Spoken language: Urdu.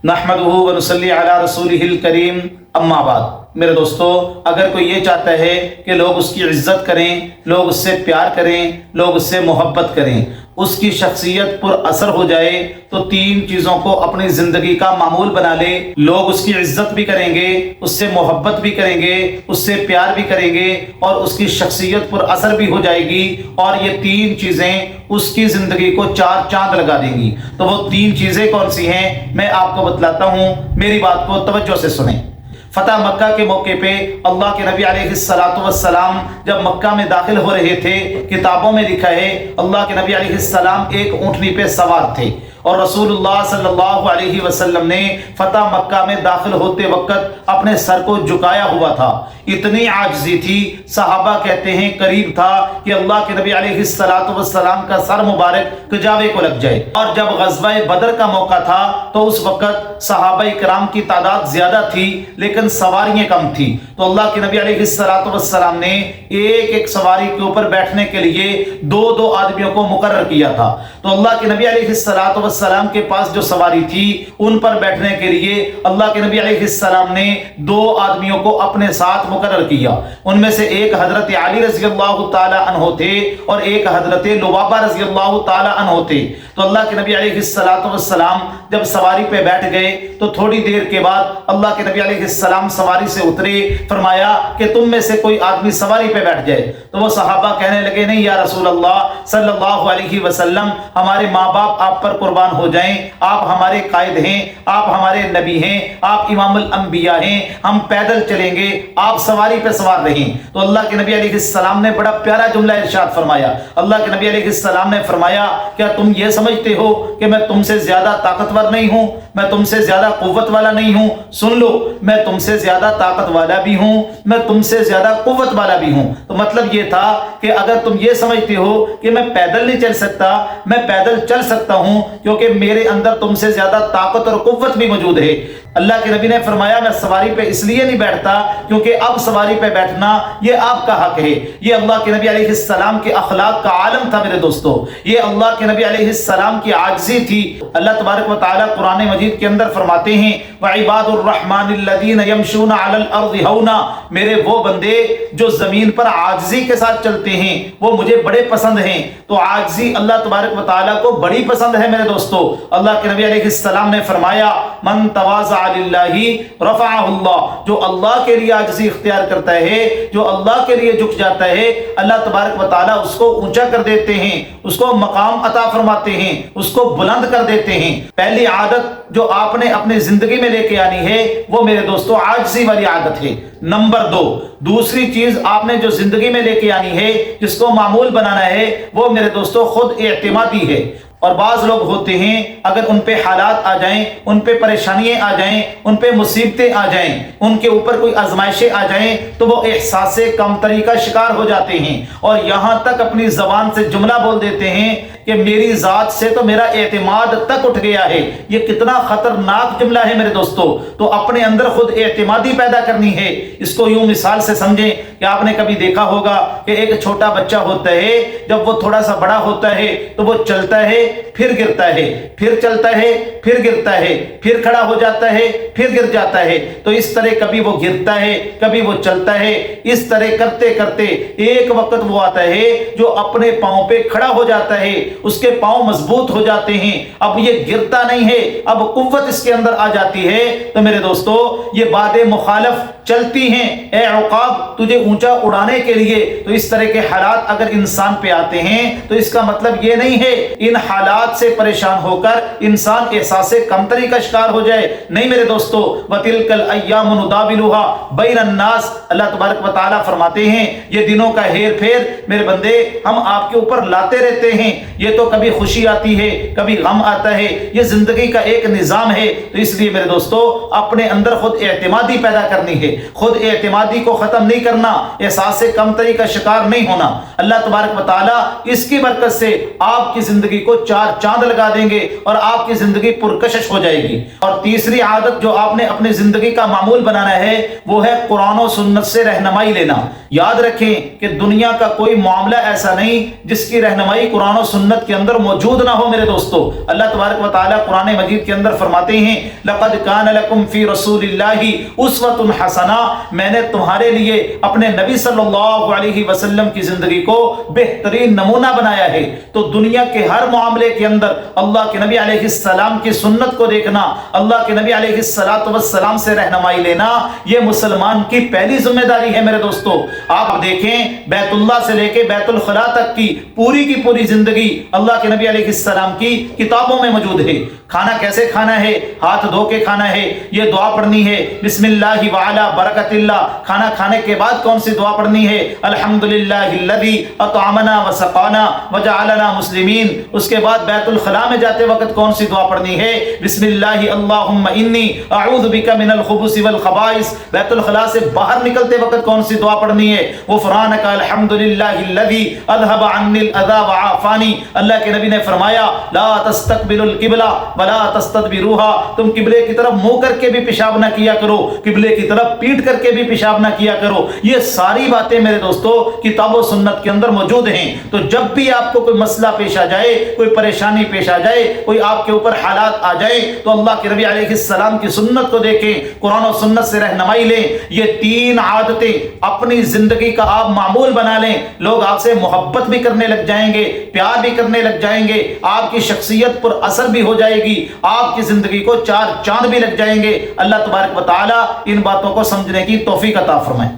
نحمدہ ونصلی علی رسولہ الکریم اما بعد۔ میرے دوستو، اگر کوئی یہ چاہتا ہے کہ لوگ اس کی عزت کریں، لوگ اس سے پیار کریں، لوگ اس سے محبت کریں، اس کی شخصیت پر اثر ہو جائے، تو تین چیزوں کو اپنی زندگی کا معمول بنا لے۔ لوگ اس کی عزت بھی کریں گے، اس سے محبت بھی کریں گے، اس سے پیار بھی کریں گے، اور اس کی شخصیت پر اثر بھی ہو جائے گی، اور یہ تین چیزیں اس کی زندگی کو چار چاند لگا دیں گی۔ تو وہ تین چیزیں کون سی ہیں، میں آپ کو بتلاتا ہوں، میری بات کو توجہ سے سنیں۔ فتح مکہ کے موقع پہ اللہ کے نبی علیہ السلام جب مکہ میں داخل ہو رہے تھے، کتابوں میں لکھا ہے اللہ کے نبی علیہ السلام ایک اونٹنی پہ سوار تھے، اور رسول اللہ صلی اللہ علیہ وسلم نے فتح مکہ میں داخل ہوتے وقت اپنے سر کو جھکایا ہوا تھا۔ اتنی عاجزی تھی، صحابہ کہتے ہیں قریب تھا کہ اللہ کے نبی علیہ السلام کا سر مبارک کجاوے کو لگ جائے۔ اور جب غزوہ بدر کا موقع تھا تو اس وقت صحابہ کرام کی تعداد زیادہ تھی لیکن سواریاں کم تھی، تو اللہ کے نبی علیہ السلام نے ایک ایک سواری کے اوپر بیٹھنے کے لیے دو دو آدمیوں کو مقرر کیا تھا۔ تو اللہ کے نبی علیہ السلام کے پاس جو سواری تھی ان پر بیٹھنے کے لیے اللہ کے نبی علیہ السلام نے دو آدمیوں کو اپنے ساتھ مقرر کیا۔ ان میں سے ایک حضرت علی رضی اللہ تعالی عنہ تھے اور ایک حضرت لبابہ رضی اللہ تعالی عنہ تھے۔ تو اللہ کے نبی علیہ السلام جب سواری پہ بیٹھ گئے تو تھوڑی دیر کے بعد اللہ کے نبی علیہ السلام سواری سے اترے، فرمایا کہ تم میں سے کوئی آدمی سواری پہ بیٹھ جائے۔ تو وہ صحابہ کہنے لگے نہیں یا رسول اللہ صلی اللہ علیہ وسلم، ہمارے ماں باپ آپ پر قربان ہو جائیں، آپ ہمارے قائد ہیں، آپ ہمارے نبی ہیں، آپ امام الانبیاء ہیں، ہم پیدل چلیں گے، آپ سواری پہ سوار رہیں۔ تو اللہ کے نبی علیہ السلام نے بڑا پیارا جملہ ارشاد فرمایا۔ اللہ کے نبی علیہ السلام نے فرمایا کیا تم یہ سمجھتے ہو کہ میں تم سے زیادہ طاقتور نہیں ہوں، میں تم سے زیادہ قوت والا نہیں ہوں؟ سن لو، میں تم سے زیادہ طاقت والا بھی ہوں، میں تم سے زیادہ قوت والا بھی ہوں۔ تو مطلب یہ تھا کہ اگر تم یہ سمجھتے ہو کہ میں پیدل نہیں چل سکتا، میں پیدل چل سکتا ہوں کیونکہ میرے اندر تم سے زیادہ طاقت اور قوت بھی موجود ہے۔ اللہ کے نبی نے فرمایا میں سواری پہ اس لیے نہیں بیٹھتا کیونکہ اب سواری پہ بیٹھنا یہ آپ کا حق ہے۔ یہ اللہ کے نبی علیہ السلام کے اخلاق کا عالم تھا میرے دوستو، یہ اللہ کے نبی علیہ السلام کی عاجزی تھی۔ اللہ تبارک و تعالیٰ قرآن مجید کے اندر فرماتے ہیں وَعِبَادُ الرَّحْمَنِ الَّذِينَ يَمْشُونَ عَلَى الْأَرْضِ هَوْنًا، میرے وہ بندے جو زمین پر عاجزی کے ساتھ چلتے ہیں وہ مجھے بڑے پسند ہیں۔ تو عاجزی اللہ تبارک و تعالیٰ کو بڑی پسند ہے میرے دوستو۔ اللہ کے نبی علیہ السلام نے فرمایا من تواضع للہ رفعہ اللہ، جو اللہ کے لیے عاجزی اختیار کرتا ہے، جو اللہ کے لیے جھک جاتا ہے، اللہ تبارک و تعالیٰ اس کو اونچا کر دیتے ہیں، اس کو مقام عطا فرماتے ہیں، اس کو بلند کر دیتے ہیں۔ پہلی عادت جو آپ نے اپنی زندگی میں لے کے آنی ہے وہ میرے دوستو عاجزی والی عادت ہے۔ نمبر دو، دوسری چیز آپ نے جو زندگی میں لے کے آنی ہے، جس کو معمول بنانا ہے، وہ میرے دوستو خود اعتمادی ہے۔ اور بعض لوگ ہوتے ہیں اگر ان پہ حالات آ جائیں، ان پہ پریشانیاں آ جائیں، ان پہ مصیبتیں آ جائیں، ان کے اوپر کوئی آزمائشیں آ جائیں تو وہ احساس کمتری کا شکار ہو جاتے ہیں اور یہاں تک اپنی زبان سے جملہ بول دیتے ہیں کہ میری ذات سے تو میرا اعتماد تک اٹھ گیا ہے۔ یہ کتنا خطرناک جملہ ہے میرے دوستو۔ تو اپنے اندر خود اعتمادی پیدا کرنی ہے۔ اس کو یوں مثال سے سمجھیں کہ آپ نے کبھی دیکھا ہوگا کہ ایک چھوٹا بچہ ہوتا ہے، جب وہ تھوڑا سا بڑا ہوتا ہے تو وہ چلتا ہے، پھر گرتا ہے، پھر چلتا ہے، پھر گرتا ہے، پھر کھڑا ہو جاتا ہے، پھر گر جاتا ہے۔ تو اس طرح کبھی وہ گرتا ہے، کبھی وہ چلتا ہے، اس طرح کرتے کرتے ایک وقت وہ آتا ہے جو اپنے پاؤں پہ کھڑا ہو جاتا ہے، اس کے پاؤں مضبوط ہو جاتے ہیں، اب یہ گرتا نہیں ہے، اب قوت اس کے اندر آ جاتی ہے۔ تو میرے دوستو یہ باد مخالف چلتی ہیں اے عقاب تجھے اونچا اڑانے کے لیے۔ تو اس طرح کے حالات اگر انسان پہ آتے ہیں تو اس کا مطلب یہ نہیں ہے ان حالات سے پریشان ہو کر انسان احساس کمتری کا شکار ہو جائے، نہیں میرے دوستو۔ وَتِلْكَ الْأَيَّامُ نُدَاوِلُهَا بَيْنَ النَّاسِ، اللہ تبارک و تعالیٰ فرماتے ہیں یہ دنوں کا ہیر پھیر میرے بندے ہم آپ کے اوپر لاتے رہتے ہیں۔ یہ تو کبھی خوشی آتی ہے، کبھی غم آتا ہے، یہ زندگی کا ایک نظام ہے۔ تو اس لیے میرے دوستو اپنے اندر خود اعتمادی پیدا کرنی ہے، خود اعتمادی کو ختم نہیں کرنا، احساس کمتری کا شکار نہیں ہونا۔ اللہ تبارک و تعالیٰ اس کی برکت سے آپ کی زندگی کو چار چاند لگا دیں گے اور آپ کی زندگی پرکشش ہو جائے گی۔ اور تیسری عادت جو آپ نے اپنی زندگی کا معمول بنانا ہے وہ ہے قرآن و سنت سے رہنمائی لینا۔ یاد رکھیں کہ دنیا کا کوئی معاملہ ایسا نہیں جس کی رہنمائی قرآن و سنت سنت کے اندر موجود نہ ہو میرے دوستو۔ اللہ تبارک و تعالیٰ قرآن مجید کے اندر فرماتے ہیں لَقَدْ كَانَ لَكُمْ فِي رَسُولِ اللَّهِ أُسْوَةٌ حَسَنَةٌ، میں نے تمہارے لیے اپنے نبی صلی اللہ علیہ وسلم کی زندگی کو بہترین نمونہ بنایا ہے۔ تو دنیا کے ہر معاملے کے اندر اللہ کے نبی علیہ السلام کی سنت کو دیکھنا، اللہ کے نبی علیہ السلام سے رہنمائی لینا، یہ مسلمان کی پہلی ذمہ داری ہے میرے دوستو۔ آپ دیکھیں بیت اللہ سے لے کے بیت الخلا تک کی پوری زندگی اللہ کے نبی علیہ السلام کی کتابوں میں موجود ہے۔ کھانا کیسے کھانا ہے، ہاتھ دھو کے کھانا ہے، یہ دعا پڑھنی ہے بسم اللہ وعلی برکت اللہ۔ کھانا کھانے کے بعد کون سی دعا پڑھنی ہے، الحمدللہ الذی اطعمنا وسقانا وجعلنا مسلمین۔ اس کے بعد بیت الخلا میں جاتے وقت کون سی دعا پڑھنی ہے، بسم اللہ اللہم انی اعوذ بک من الخبث والخبائث۔ بیت الخلا سے باہر نکلتے وقت کون سی دعا پڑھنی ہے، غفرانک الحمدللہ الذی اذهب عني الاذى وعافانی۔ اللہ کے نبی نے فرمایا لا تستقبلوا القبلہ ولا تستدبروها، تم قبلے کی طرف منہ کر کے بھی پیشاب نہ کیا کرو، قبلے کی طرف پیٹ کر کے بھی پیشاب نہ کیا کرو۔ یہ ساری باتیں میرے دوستو کتاب و سنت کے اندر موجود ہیں۔ تو جب بھی آپ کو کوئی مسئلہ پیش آ جائے، کوئی پریشانی پیش آ جائے، کوئی آپ کے اوپر حالات آ جائے، تو اللہ کے نبی علیہ السلام کی سنت کو دیکھیں، قرآن و سنت سے رہنمائی لیں۔ یہ تین عادتیں اپنی زندگی کا آپ معمول بنا لیں، لوگ آپ سے محبت بھی کرنے لگ جائیں گے، پیار بھی کرنے لگ جائیں گے، آپ کی شخصیت پر اثر بھی ہو جائے گی، آپ کی زندگی کو چار چاند بھی لگ جائیں گے۔ اللہ تبارک و تعالی ان باتوں کو سمجھنے کی توفیق عطا فرمائے۔